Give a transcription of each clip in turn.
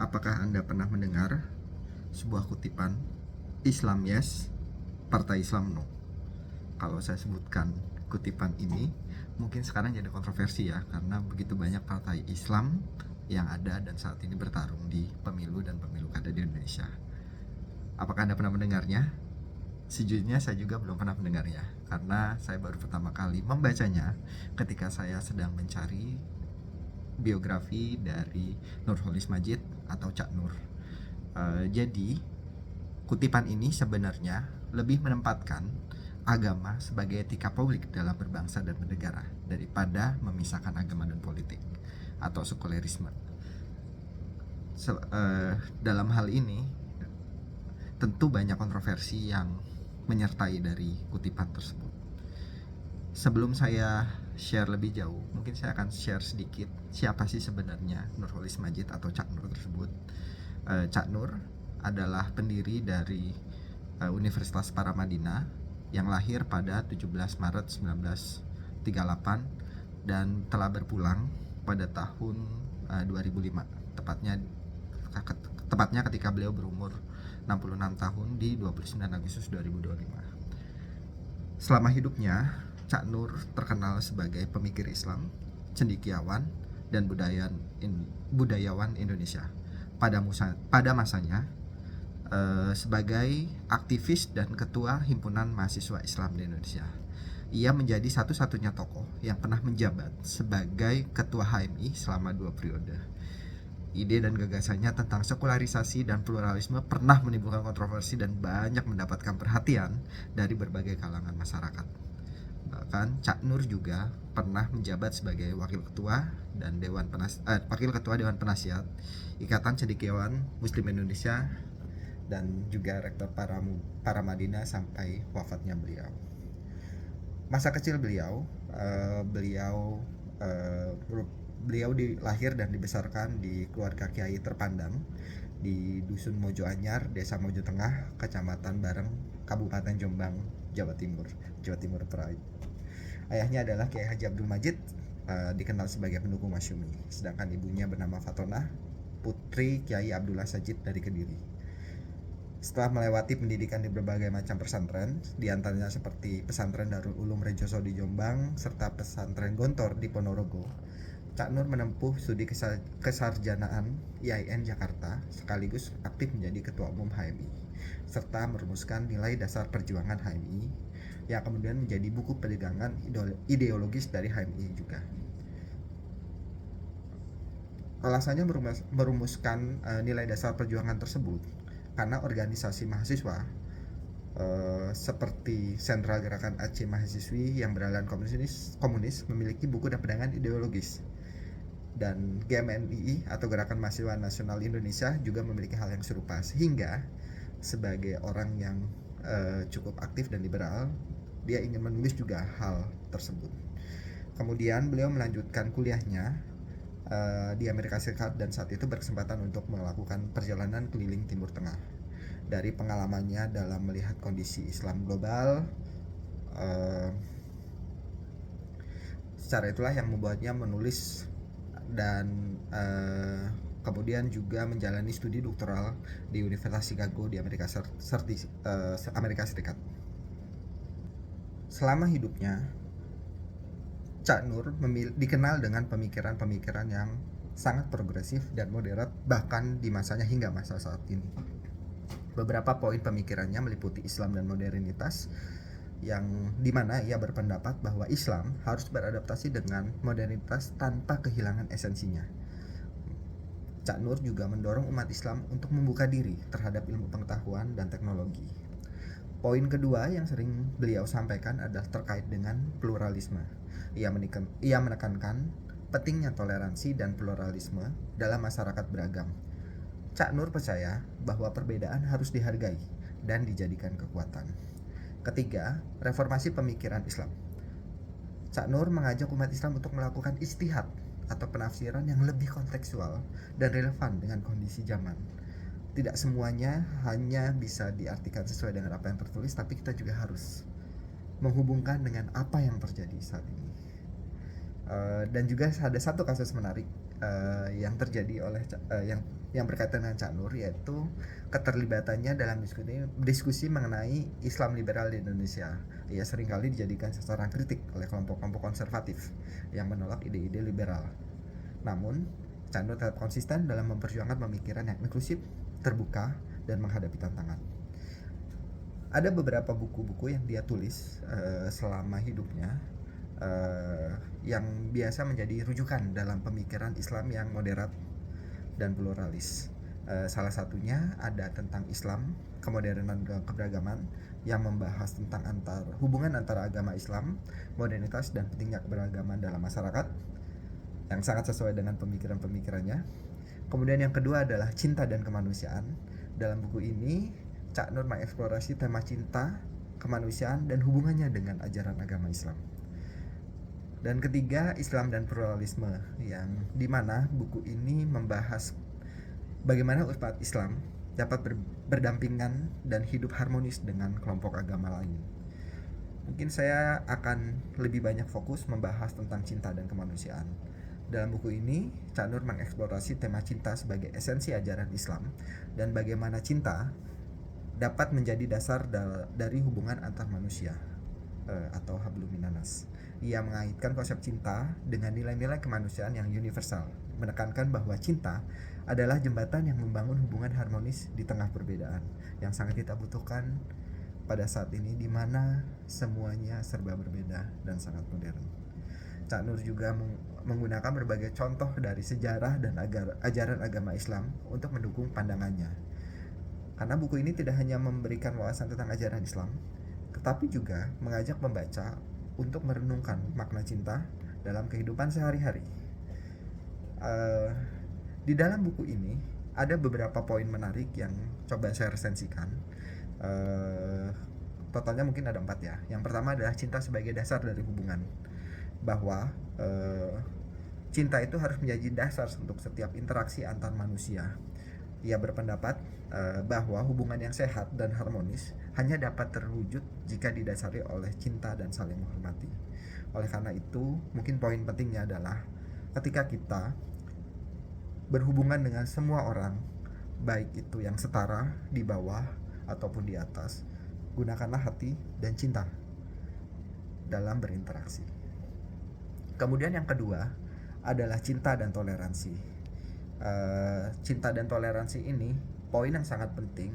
Apakah Anda pernah mendengar sebuah kutipan, Islam yes, Partai Islam no? Kalau saya sebutkan kutipan ini, mungkin sekarang jadi kontroversi ya, karena begitu banyak partai Islam yang ada dan saat ini bertarung di pemilu dan pemilu kada di Indonesia. Apakah Anda pernah mendengarnya? Sejujurnya saya juga belum pernah mendengarnya, karena saya baru pertama kali membacanya ketika saya sedang mencari biografi dari Nurholis Majid atau Cak Nur. Jadi kutipan ini sebenarnya lebih menempatkan agama sebagai etika publik dalam berbangsa dan bernegara daripada memisahkan agama dan politik atau sekulerisme. Dalam hal ini tentu banyak kontroversi yang menyertai dari kutipan tersebut. Sebelum saya share lebih jauh, mungkin saya akan share sedikit siapa sih sebenarnya Nurholis Majid atau Cak Nur tersebut. Cak Nur adalah pendiri dari Universitas Paramadina yang lahir pada 17 Maret 1938 dan telah berpulang pada tahun 2005, tepatnya ketika beliau berumur 66 tahun di 29 Agustus 2025. Selama hidupnya, Cak Nur terkenal sebagai pemikir Islam, cendekiawan, dan budayawan Indonesia. Pada masanya, sebagai aktivis dan ketua Himpunan Mahasiswa Islam di Indonesia. Ia menjadi satu-satunya tokoh yang pernah menjabat sebagai ketua HMI selama 2 periode. Ide dan gagasannya tentang sekularisasi dan pluralisme pernah menimbulkan kontroversi dan banyak mendapatkan perhatian dari berbagai kalangan masyarakat. Bahkan Cak Nur juga pernah menjabat sebagai wakil ketua Dewan Penasihat Ikatan Cendekiawan Muslim Indonesia dan juga rektor Paramadina sampai wafatnya beliau. Masa kecil beliau lahir dan dibesarkan di keluarga kiai terpandang di Dusun Mojo Anyar, Desa Mojo Tengah, Kecamatan Bareng, Kabupaten Jombang, Jawa Timur Pride. Ayahnya adalah Kiai Haji Abdul Majid, dikenal sebagai pendukung Masyumi, sedangkan ibunya bernama Fatonah, putri Kiai Abdullah Sajid dari Kediri. Setelah melewati pendidikan di berbagai macam pesantren, diantaranya seperti pesantren Darul Ulum Rejoso di Jombang, serta pesantren Gontor di Ponorogo, Cak Nur menempuh studi kesarjanaan IAIN Jakarta, sekaligus aktif menjadi ketua umum HMI, serta merumuskan nilai dasar perjuangan HMI, yang kemudian menjadi buku pegangan ideologis dari HMI juga. Alasannya merumuskan nilai dasar perjuangan tersebut karena organisasi mahasiswa seperti Sentral Gerakan Aceh Mahasiswi yang beraliran komunis memiliki buku dan pegangan ideologis, dan GMNII atau Gerakan Mahasiswa Nasional Indonesia juga memiliki hal yang serupa, sehingga sebagai orang yang cukup aktif dan liberal, dia ingin menulis juga hal tersebut. Kemudian beliau melanjutkan kuliahnya di Amerika Serikat dan saat itu berkesempatan untuk melakukan perjalanan keliling Timur Tengah. Dari pengalamannya dalam melihat kondisi Islam global, secara itulah yang membuatnya menulis dan kemudian juga menjalani studi doktoral di Universitas Chicago di Amerika Serikat. Selama hidupnya, Cak Nur dikenal dengan pemikiran-pemikiran yang sangat progresif dan moderat bahkan di masanya hingga masa saat ini. Beberapa poin pemikirannya meliputi Islam dan modernitas, yang dimana ia berpendapat bahwa Islam harus beradaptasi dengan modernitas tanpa kehilangan esensinya. Cak Nur juga mendorong umat Islam untuk membuka diri terhadap ilmu pengetahuan dan teknologi. Poin kedua yang sering beliau sampaikan adalah terkait dengan pluralisme. Ia menekankan pentingnya toleransi dan pluralisme dalam masyarakat beragam. Cak Nur percaya bahwa perbedaan harus dihargai dan dijadikan kekuatan. Ketiga, reformasi pemikiran Islam. Cak Nur mengajak umat Islam untuk melakukan ijtihad atau penafsiran yang lebih kontekstual dan relevan dengan kondisi zaman. Tidak semuanya hanya bisa diartikan sesuai dengan apa yang tertulis, tapi kita juga harus menghubungkan dengan apa yang terjadi saat ini. Dan juga ada satu kasus menarik yang terjadi oleh yang berkaitan dengan Cak Nur, yaitu keterlibatannya dalam diskusi mengenai Islam liberal di Indonesia. Ia seringkali dijadikan sasaran kritik oleh kelompok-kelompok konservatif yang menolak ide-ide liberal. Namun, Cak Nur tetap konsisten dalam memperjuangkan pemikiran yang inklusif, terbuka, dan menghadapi tantangan. Ada beberapa buku-buku yang dia tulis selama hidupnya yang biasa menjadi rujukan dalam pemikiran Islam yang moderat dan pluralis. Salah satunya ada tentang Islam, kemodernan dan keberagaman, yang membahas tentang hubungan antara agama Islam, modernitas, dan pentingnya keberagaman dalam masyarakat, yang sangat sesuai dengan pemikiran-pemikirannya. Kemudian yang kedua adalah Cinta dan Kemanusiaan. Dalam buku ini, Cak Nur mengeksplorasi tema cinta, kemanusiaan, dan hubungannya dengan ajaran agama Islam. Dan ketiga, Islam dan Pluralisme, yang dimana buku ini membahas bagaimana umat Islam dapat berdampingan dan hidup harmonis dengan kelompok agama lain. Mungkin saya akan lebih banyak fokus membahas tentang cinta dan kemanusiaan. Dalam buku ini, Cak Nur mengeksplorasi tema cinta sebagai esensi ajaran Islam dan bagaimana cinta dapat menjadi dasar dari hubungan antar manusia atau hablum minanas. Ia mengaitkan konsep cinta dengan nilai-nilai kemanusiaan yang universal, menekankan bahwa cinta adalah jembatan yang membangun hubungan harmonis di tengah perbedaan yang sangat kita butuhkan pada saat ini, di mana semuanya serba berbeda dan sangat modern. Cak Nur juga menggunakan berbagai contoh dari sejarah dan ajaran agama Islam untuk mendukung pandangannya. Karena buku ini tidak hanya memberikan wawasan tentang ajaran Islam, tetapi juga mengajak pembaca untuk merenungkan makna cinta dalam kehidupan sehari-hari. Di dalam buku ini ada beberapa poin menarik yang coba saya resensikan. Totalnya mungkin ada 4 ya. Yang pertama adalah cinta sebagai dasar dari hubungan, bahwa cinta itu harus menjadi dasar untuk setiap interaksi antar manusia. Ia berpendapat bahwa hubungan yang sehat dan harmonis hanya dapat terwujud jika didasari oleh cinta dan saling menghormati. Oleh karena itu, mungkin poin pentingnya adalah ketika kita berhubungan dengan semua orang, baik itu yang setara, di bawah, ataupun di atas, gunakanlah hati dan cinta dalam berinteraksi. Kemudian yang kedua adalah cinta dan toleransi. Cinta dan toleransi ini poin yang sangat penting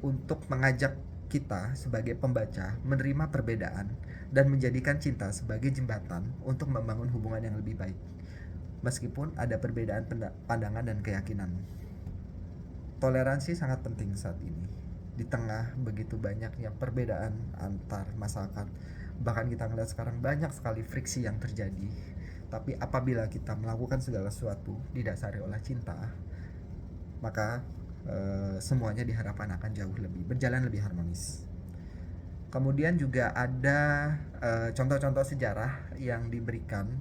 untuk mengajak kita sebagai pembaca menerima perbedaan dan menjadikan cinta sebagai jembatan untuk membangun hubungan yang lebih baik, meskipun ada perbedaan pandangan dan keyakinan. Toleransi sangat penting saat ini di tengah begitu banyaknya perbedaan antar masyarakat. Bahkan kita melihat sekarang banyak sekali friksi yang terjadi. Tapi apabila kita melakukan segala sesuatu didasari oleh cinta, maka semuanya diharapkan akan jauh lebih berjalan lebih harmonis. Kemudian juga ada contoh-contoh sejarah yang diberikan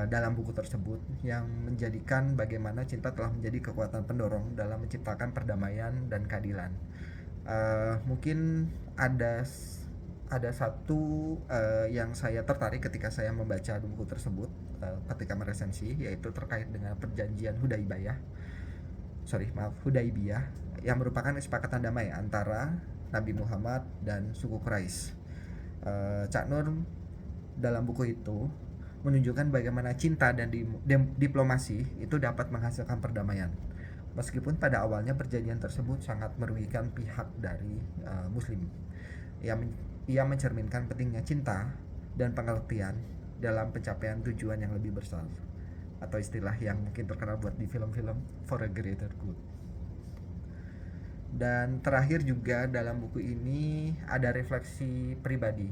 dalam buku tersebut yang menjadikan bagaimana cinta telah menjadi kekuatan pendorong dalam menciptakan perdamaian dan keadilan. Mungkin ada satu yang saya tertarik ketika saya membaca buku tersebut ketika meresensi, yaitu terkait dengan perjanjian Hudaibiyah yang merupakan kesepakatan damai antara Nabi Muhammad dan suku Quraisy. Cak Nur dalam buku itu menunjukkan bagaimana cinta dan diplomasi itu dapat menghasilkan perdamaian. Meskipun pada awalnya perjanjian tersebut sangat merugikan pihak dari Muslim. Ia mencerminkan pentingnya cinta dan pengertian dalam pencapaian tujuan yang lebih besar, atau istilah yang mungkin terkenal buat di film-film, for a greater good. Dan terakhir juga dalam buku ini ada refleksi pribadi.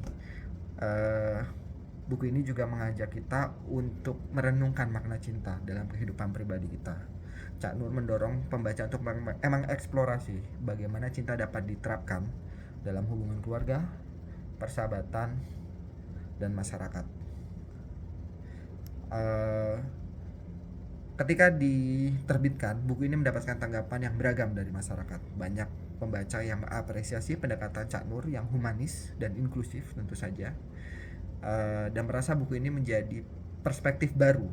Buku ini juga mengajak kita untuk merenungkan makna cinta dalam kehidupan pribadi kita. Cak Nur mendorong pembaca untuk mengeksplorasi bagaimana cinta dapat diterapkan dalam hubungan keluarga, persahabatan, dan masyarakat. Ketika diterbitkan, buku ini mendapatkan tanggapan yang beragam dari masyarakat. Banyak pembaca yang mengapresiasi pendekatan Cak Nur yang humanis dan inklusif tentu saja, dan merasa buku ini menjadi perspektif baru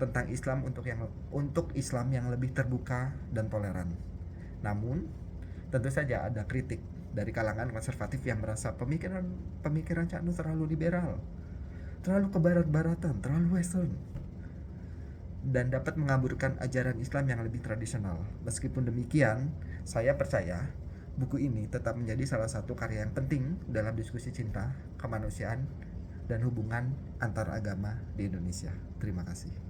tentang Islam untuk Islam yang lebih terbuka dan toleran. Namun, tentu saja ada kritik dari kalangan konservatif yang merasa pemikiran Cak Nur terlalu liberal, terlalu kebarat-baratan, terlalu western, dan dapat mengaburkan ajaran Islam yang lebih tradisional. Meskipun demikian, saya percaya buku ini tetap menjadi salah satu karya yang penting dalam diskusi cinta, kemanusiaan, dan hubungan antar agama di Indonesia. Terima kasih.